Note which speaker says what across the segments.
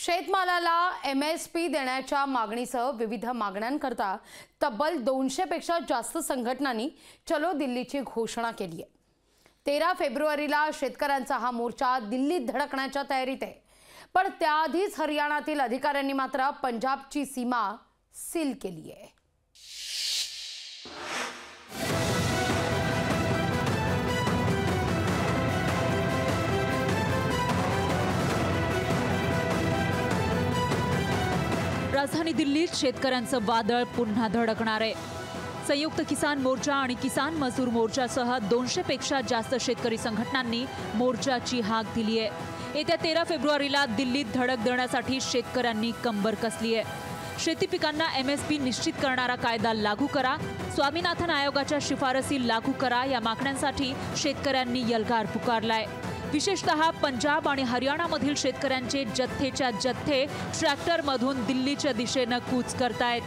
Speaker 1: शेतमालाला MSP देण्याच्या मागणीसह विविध मागण्यांकरता तब्बल 200 पेक्षा जास्त संघटनांनी चलो दिल्लीची घोषणा केली आहे। 13 फेब्रुवारीला शेतकऱ्यांचा हा मोर्चा दिल्लीत धडकण्याच्या तयारीत आहे। पण त्याआधीच हरियाणातील अधिकाऱ्यांनी मात्र पंजाबची सीमा सील केली आहे।
Speaker 2: राजधानी दिल्लीत शेतकऱ्यांचं वादळ पुन्हा धडकणार आहे। संयुक्त किसान मोर्चा आणि किसान मजदूर मोर्चासह 200 पेक्षा जास्त शेतकरी संघटनांनी मोर्चाची हाक दिली आहे। येत्या 13 फेब्रुवारीला दिल्लीत धडक देण्यासाठी शेतकऱ्यांनी कंबर कसली आहे। शेती पिकांना MSP निश्चित करणारा कायदा लागू करा, स्वामीनाथन आयोगाच्या शिफारसी लागू करा या मागण्यांसाठी शेतकऱ्यांनी यलगार पुकारलाय। विशेषतः पंजाब आणि हरियाणामधील शेतकऱ्यांचे जत्थेच्या जत्थे ट्रॅक्टरमधून दिल्लीच्या दिशेने कूच करतायत।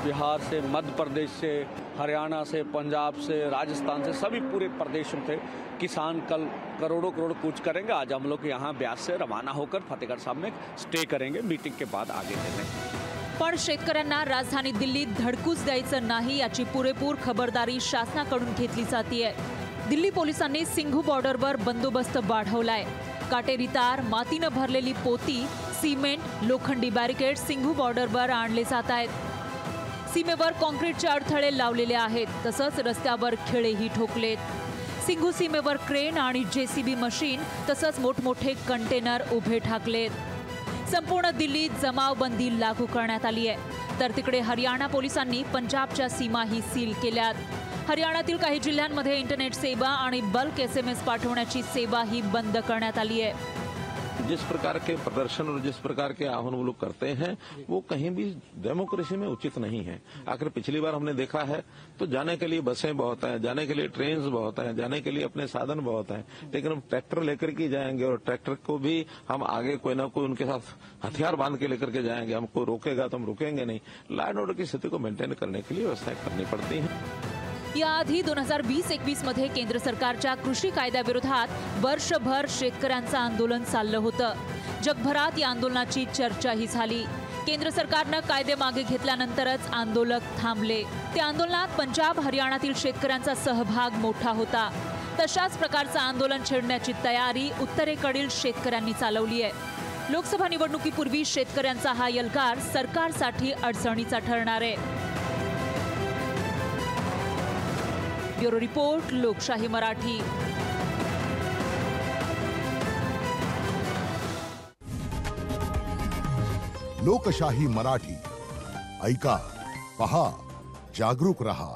Speaker 3: बिहार से, मध्य प्रदेश से, हरियाणा से, पंजाब से, राजस्थान से, सभी पूरे प्रदेशों से किसान कल करोड़ों करोड़ कूच करेंगे। आज हम लोग यहाँ ब्यास से रवाना होकर फतेहगढ़ साहब में स्टे करेंगे, मीटिंग के बाद आगे चलेंगे।
Speaker 2: पण शेतकऱ्यांना राजधानी दिल्लीत धडकूच द्यायचं नाही याची पुरेपूर खबरदारी शासनाकडून घेतली जातेय। दिल्ली पोलिसांनी सिंघू बॉर्डरवर बंदोबस्त वाढवलाय। काटेरी तार, मातीनं भरलेली पोती, सिमेंट, लोखंडी बॅरिकेड सिंघू बॉर्डरवर आणले जात आहेत। सीमेवर कॉन्क्रीटचे अडथळे लावलेले आहेत, तसंच रस्त्यावर खिळेही ठोकलेत। सिंघू सीमेवर क्रेन आणि JCB मशीन तसंच मोठमोठे कंटेनर उभे ठाकलेत। संपूर्ण दिल्लीत जमावबंदी लागू करण्यात आली आहे। तर तिकडे हरियाणा पोलिसांनी पंजाबच्या सीमाही सील केल्यात। हरियाणातील काही जिल्ह्यांमध्ये इंटरनेट सेवा आणि बल्क SMS पाठवण्याची सेवाही बंद करण्यात आली आहे।
Speaker 4: जिस प्रकार के प्रदर्शन और जिस प्रकार के आह्वान वो लोग करते हैं वो कहीं भी डेमोक्रेसी में उचित नहीं है। आखिर पिछली बार हमने देखा है तो जाने के लिए बसें बहुत हैं, जाने के लिए ट्रेन बहुत हैं, जाने के लिए अपने साधन बहुत हैं, लेकिन हम ट्रैक्टर लेकर के जाएंगे और ट्रैक्टर को भी हम आगे कोई ना कोई उनके साथ हथियार बांध के लेकर के जाएंगे। हमको रोकेगा तो हम रुकेंगे नहीं। लॉ एंड ऑर्डर की स्थिति को मेंटेन करने के लिए व्यवस्थाएं करनी पड़ती हैं।
Speaker 2: याआधी 2020-21 मध्ये केंद्र सरकारच्या कृषी कायद्याविरोधात वर्षभर शेतकऱ्यांचं आंदोलन चाललं होतं। जगभरात या आंदोलनाची चर्चाही झाली। केंद्र सरकारनं कायदे मागे घेतल्यानंतरच आंदोलक थांबले। त्या आंदोलनात पंजाब, हरियाणातील शेतकऱ्यांचा सहभाग मोठा होता। तशाच प्रकारचं आंदोलन छेडण्याची तयारी उत्तरेकडील शेतकऱ्यांनी चालवली आहे। लोकसभा निवडणुकीपूर्वी शेतकऱ्यांचा हा यलगार सरकारसाठी अडचणीचा ठरणार आहे। ब्युरो रिपोर्ट, लोकशाही मराठी।
Speaker 5: लोकशाही मराठी ऐका, पहा, जागरूक रहा।